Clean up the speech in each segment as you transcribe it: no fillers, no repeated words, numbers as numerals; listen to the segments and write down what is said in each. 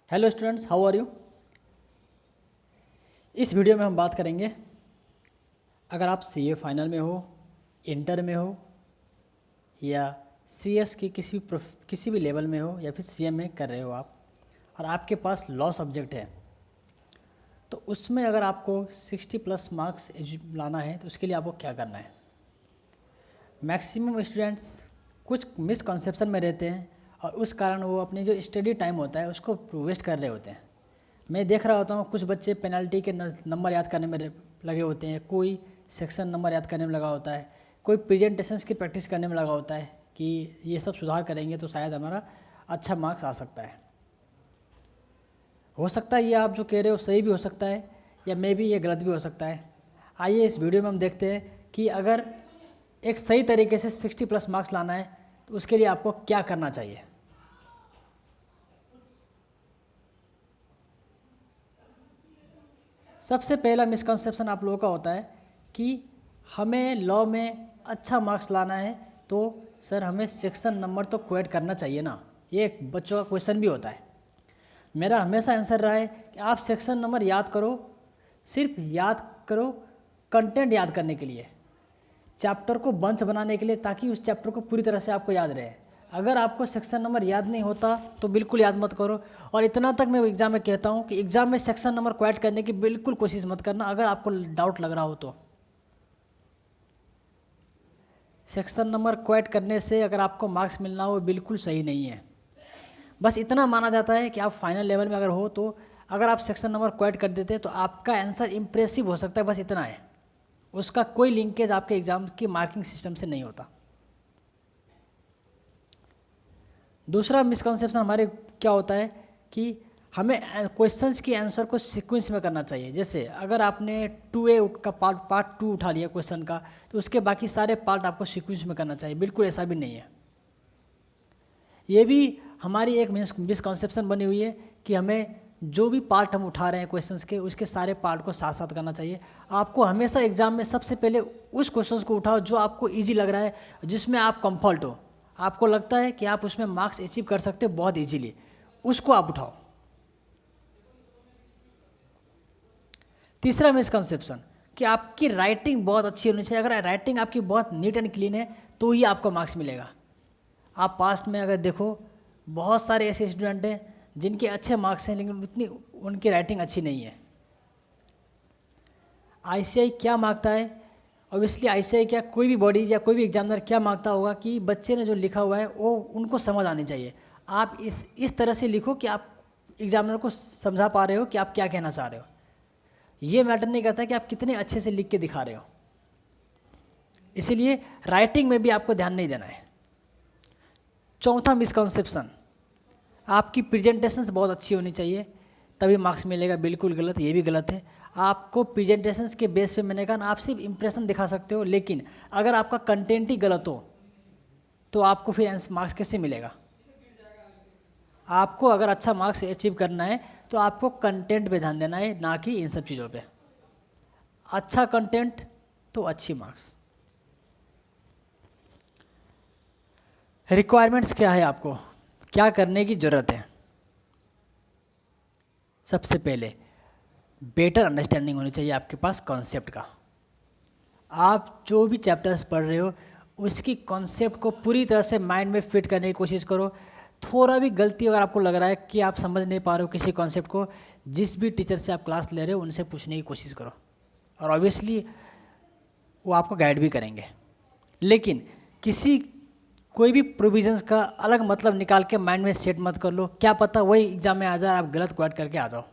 Hello students, how are you. इस video में हम बात करेंगे, अगर आप सीए फाइनल में हो, इंटर में हो या सीएस की किसी भी लेवल में हो या फिर सीए में कर रहे हो आप, और आपके पास लॉ सब्जेक्ट है, तो उसमें अगर आपको 60+ मार्क्स लाना है तो उसके लिए आपको क्या करना है। मैक्सिमम स्टूडेंट्स कुछ मिसकंसेप्शन में रहते हैं और उस कारण वो अपनी जो स्टडी टाइम होता है उसको वेस्ट कर रहे होते हैं। मैं देख रहा होता हूँ कुछ बच्चे पेनल्टी के नंबर याद करने में लगे होते हैं, कोई सेक्शन नंबर याद करने में लगा होता है, कोई प्रेजेंटेशंस की प्रैक्टिस करने में लगा होता है कि ये सब सुधार करेंगे तो शायद हमारा अच्छा मार्क्स आ सकता है। हो सकता है ये आप जो कह रहे हो सही भी हो सकता है या मे भी ये गलत भी हो सकता है। आइए इस वीडियो में हम देखते हैं कि अगर एक सही तरीके से 60+ मार्क्स लाना है तो उसके लिए आपको क्या करना चाहिए। सबसे पहला मिसकंसेप्शन आप लोगों का होता है कि हमें लॉ में अच्छा मार्क्स लाना है तो सर हमें सेक्शन नंबर तो क्वेट करना चाहिए ना। ये एक बच्चों का क्वेश्चन भी होता है। मेरा हमेशा आंसर रहा है कि आप सेक्शन नंबर याद करो, सिर्फ याद करो कंटेंट याद करने के लिए, चैप्टर को बंच बनाने के लिए, ताकि उस चैप्टर को पूरी तरह से आपको याद रहे। अगर आपको सेक्शन नंबर याद नहीं होता तो बिल्कुल याद मत करो। और इतना तक मैं एग्ज़ाम में कहता हूँ कि एग्ज़ाम में सेक्शन नंबर क्वेट करने की बिल्कुल कोशिश मत करना अगर आपको डाउट लग रहा हो तो। सेक्शन नंबर क्वेट करने से अगर आपको मार्क्स मिलना हो बिल्कुल सही नहीं है। बस इतना माना जाता है कि आप फाइनल लेवल में अगर हो तो अगर आप सेक्शन नंबर क्वेट कर देते तो आपका आंसर इंप्रेसिव हो सकता है, बस इतना है। उसका कोई लिंकेज आपके एग्ज़ाम की मार्किंग सिस्टम से नहीं होता। दूसरा मिसकंसेप्शन हमारे क्या होता है कि हमें क्वेश्चंस की आंसर को सीक्वेंस में करना चाहिए। जैसे अगर आपने 2A का पार्ट 2 उठा लिया क्वेश्चन का तो उसके बाकी सारे पार्ट आपको सीक्वेंस में करना चाहिए। बिल्कुल ऐसा भी नहीं है। ये भी हमारी एक मिसकंसेप्शन बनी हुई है कि हमें जो भी पार्ट हम उठा रहे हैं क्वेश्चंस के, उसके सारे पार्ट को साथ साथ करना चाहिए। आपको हमेशा एग्जाम में सबसे पहले उस क्वेश्चंस को उठाओ जो आपको ईजी लग रहा है, जिसमें आप कंफर्ट हो, आपको लगता है कि आप उसमें मार्क्स अचीव कर सकते हो बहुत ईजीली, उसको आप उठाओ। तीसरा मिसकंसेप्शन कि आपकी राइटिंग बहुत अच्छी होनी चाहिए। अगर राइटिंग आपकी बहुत नीट एंड क्लीन है तो ही आपको मार्क्स मिलेगा। आप पास्ट में अगर देखो बहुत सारे ऐसे स्टूडेंट हैं जिनके अच्छे मार्क्स हैं लेकिन उतनी उनकी राइटिंग अच्छी नहीं है। आईसीआई क्या मांगता है, ऑब्वियसली आईसीआई क्या कोई भी बॉडी या कोई भी एग्जामिनर क्या मांगता होगा कि बच्चे ने जो लिखा हुआ है वो उनको समझ आनी चाहिए। आप इस तरह से लिखो कि आप एग्जामिनर को समझा पा रहे हो कि आप क्या कहना चाह रहे हो। ये मैटर नहीं करता कि आप कितने अच्छे से लिख के दिखा रहे हो। इसीलिए राइटिंग में भी आपको ध्यान नहीं देना है। चौथा मिसकंसेप्शन, आपकी प्रेजेंटेशंस बहुत अच्छी होनी चाहिए तभी मार्क्स मिलेगा। बिल्कुल गलत, ये भी गलत है। आपको प्रेजेंटेशंस के बेस पे मैंने कहा आप सिर्फ इंप्रेशन दिखा सकते हो, लेकिन अगर आपका कंटेंट ही गलत हो तो आपको फिर मार्क्स कैसे मिलेगा। आपको अगर अच्छा मार्क्स अचीव करना है तो आपको कंटेंट पे ध्यान देना है, ना कि इन सब चीज़ों पे। अच्छा कंटेंट तो अच्छी मार्क्स। रिक्वायरमेंट्स क्या है, आपको क्या करने की ज़रूरत है। सबसे पहले बेटर अंडरस्टैंडिंग होनी चाहिए आपके पास कॉन्सेप्ट का। आप जो भी चैप्टर्स पढ़ रहे हो उसकी कॉन्सेप्ट को पूरी तरह से माइंड में फिट करने की कोशिश करो। थोड़ा भी गलती अगर आपको लग रहा है कि आप समझ नहीं पा रहे हो किसी कॉन्सेप्ट को, जिस भी टीचर से आप क्लास ले रहे हो उनसे पूछने की कोशिश करो, और ऑब्वियसली वो आपको गाइड भी करेंगे। लेकिन कोई भी प्रोविजंस का अलग मतलब निकाल के माइंड में सेट मत कर लो, क्या पता वही एग्जाम में आ जाए आप गलत क्वेट करके आ जाओ।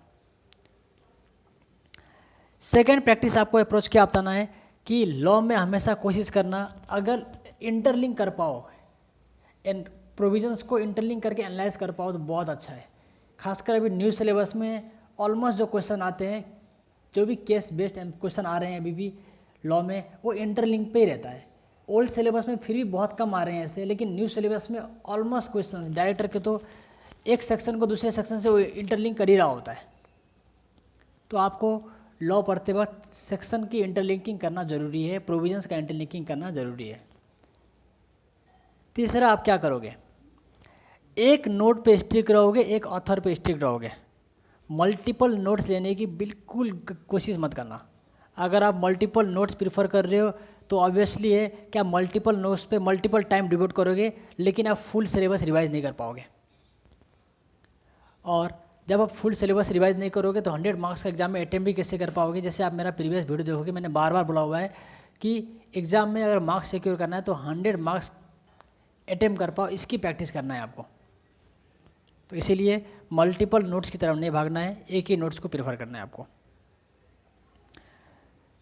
सेकेंड प्रैक्टिस आपको अप्रोच क्या बताना है कि लॉ में हमेशा कोशिश करना, अगर इंटरलिंक कर पाओ, प्रोविजंस को इंटरलिंक करके एनालाइज कर पाओ तो बहुत अच्छा है। खासकर अभी न्यू सिलेबस में ऑलमोस्ट जो क्वेश्चन आते हैं, जो भी केस बेस्ड क्वेश्चन आ रहे हैं अभी भी लॉ में, वो इंटरलिंक पे ही रहता है। ओल्ड सिलेबस में फिर भी बहुत कम आ रहे हैं ऐसे, लेकिन न्यू सिलेबस में ऑलमोस्ट क्वेश्चन डायरेक्टर के तो एक सेक्शन को दूसरे सेक्शन से वो इंटरलिंक कर ही रहा होता है। तो आपको लॉ पढ़ते वक्त सेक्शन की इंटरलिंकिंग करना ज़रूरी है, प्रोविजंस का इंटरलिंकिंग करना ज़रूरी है। तीसरा आप क्या करोगे, एक नोट पे स्ट्रिक्ट रहोगे, एक ऑथर पे स्ट्रिक्ट रहोगे। मल्टीपल नोट्स लेने की बिल्कुल कोशिश मत करना। अगर आप मल्टीपल नोट्स प्रीफर कर रहे हो तो ऑब्वियसली है कि आप मल्टीपल नोट्स पे मल्टीपल टाइम डिवोट करोगे, लेकिन आप फुल सिलेबस रिवाइज नहीं कर पाओगे। और जब आप फुल सिलेबस रिवाइज नहीं करोगे तो 100 मार्क्स का एग्जाम में अटेम्प्ट भी कैसे कर पाओगे। जैसे आप मेरा प्रीवियस वीडियो देखोगे, मैंने बार बार बोला हुआ है कि एग्ज़ाम में अगर मार्क्स सिक्योर करना है तो 100 मार्क्स अटेम्प्ट कर पाओ, इसकी प्रैक्टिस करना है आपको। तो इसीलिए मल्टीपल नोट्स की तरफ नहीं भागना है, एक ही नोट्स को प्रेफर करना है आपको।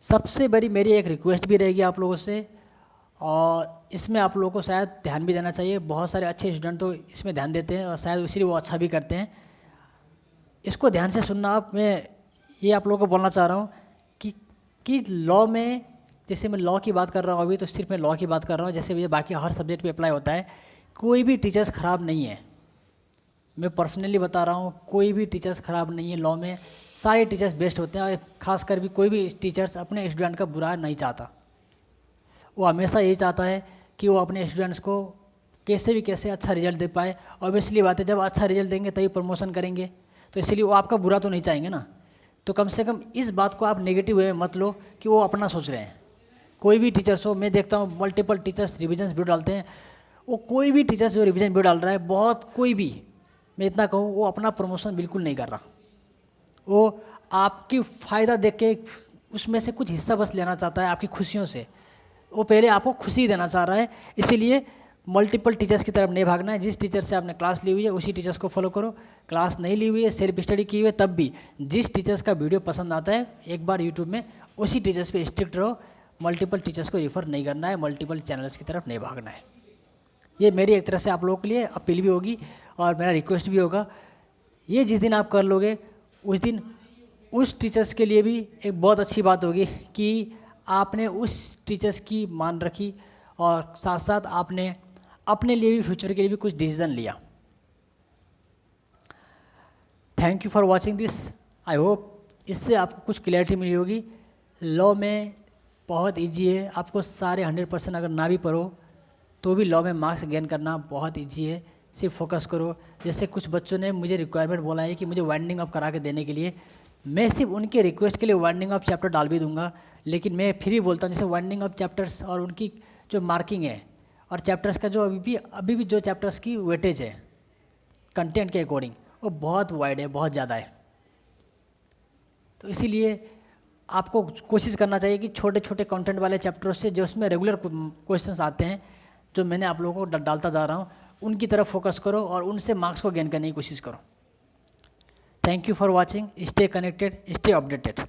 सबसे बड़ी मेरी एक रिक्वेस्ट भी रहेगी आप लोगों से, और इसमें आप लोगों को शायद ध्यान भी देना चाहिए। बहुत सारे अच्छे स्टूडेंट तो इसमें ध्यान देते हैं और शायद इसीलिए वो अच्छा भी करते हैं। इसको ध्यान से सुनना आप। मैं ये आप लोगों को बोलना चाह रहा हूँ कि लॉ में, जैसे मैं लॉ की बात कर रहा हूँ अभी, तो सिर्फ मैं लॉ की बात कर रहा हूँ, जैसे ये बाकी हर सब्जेक्ट पे अप्लाई होता है। कोई भी टीचर्स ख़राब नहीं है, मैं पर्सनली बता रहा हूँ, कोई भी टीचर्स ख़राब नहीं है। लॉ में सारे टीचर्स बेस्ट होते हैं, और खासकर भी कोई भी टीचर्स अपने स्टूडेंट का बुरा नहीं चाहता। वो हमेशा यही चाहता है कि वो अपने स्टूडेंट्स को कैसे भी कैसे अच्छा रिजल्ट दे पाए। ऑब्वियसली बात है, जब अच्छा रिजल्ट देंगे तभी प्रमोशन करेंगे, तो इसलिए वो आपका बुरा तो नहीं चाहेंगे ना। तो कम से कम इस बात को आप नेगेटिव वे में मत लो कि वो अपना सोच रहे हैं। कोई भी टीचर्स हो, मैं देखता हूँ मल्टीपल टीचर्स रिविजन्स वीडियो डालते हैं, वो कोई भी टीचर्स जो रिविजन वीडियो डाल रहा है, बहुत कोई भी, मैं इतना कहूँ, वो अपना प्रमोशन बिल्कुल नहीं कर रहा। वो आपकी फ़ायदा देख के उसमें से कुछ हिस्सा बस लेना चाहता है, आपकी खुशियों से। वो पहले आपको खुशी देना चाह रहा है। इसीलिए मल्टीपल टीचर्स की तरफ नहीं भागना है। जिस टीचर से आपने क्लास ली हुई है उसी टीचर्स को फॉलो करो। क्लास नहीं ली हुई है, सेल्फ स्टडी की हुई है, तब भी जिस टीचर्स का वीडियो पसंद आता है एक बार यूट्यूब में, उसी टीचर्स पे स्ट्रिक्ट रहो। मल्टीपल टीचर्स को रिफ़र नहीं करना है, मल्टीपल चैनल्स की तरफ नहीं भागना है। ये मेरी एक तरह से आप लोगों के लिए अपील भी होगी और मेरा रिक्वेस्ट भी होगा। ये जिस दिन आप कर लोगे उस दिन उस टीचर्स के लिए भी एक बहुत अच्छी बात होगी कि आपने उस टीचर्स की मान रखी, और साथ साथ आपने अपने लिए भी, फ्यूचर के लिए भी कुछ डिसीजन लिया। Thank you for watching this. I hope इससे आपको कुछ क्लैरिटी मिली होगी। लॉ में बहुत इजी है, आपको सारे 100% अगर ना भी पढ़ो तो भी लॉ में मार्क्स गेन करना बहुत इजी है। सिर्फ फोकस करो। जैसे कुछ बच्चों ने मुझे रिक्वायरमेंट बोला है कि मुझे वाइंडिंग अप करा के देने के लिए, मैं सिर्फ उनके रिक्वेस्ट के लिए वाइंडिंग अप चैप्टर डाल भी दूंगा, लेकिन मैं फिर भी बोलता हूँ जैसे वाइंडिंग अप चैप्टर्स और उनकी जो मार्किंग है और चैप्टर्स का जो अभी भी जो चैप्टर्स की वेटेज है कंटेंट के अकॉर्डिंग, वो बहुत वाइड है, बहुत ज़्यादा है। तो इसीलिए आपको कोशिश करना चाहिए कि छोटे छोटे कंटेंट वाले चैप्टरों से, जो उसमें रेगुलर क्वेश्चंस आते हैं, जो मैंने आप लोगों को डालता जा रहा हूँ, उनकी तरफ फोकस करो और उनसे मार्क्स को गेन करने की कोशिश करो। Thank you for watching. Stay connected, stay updated.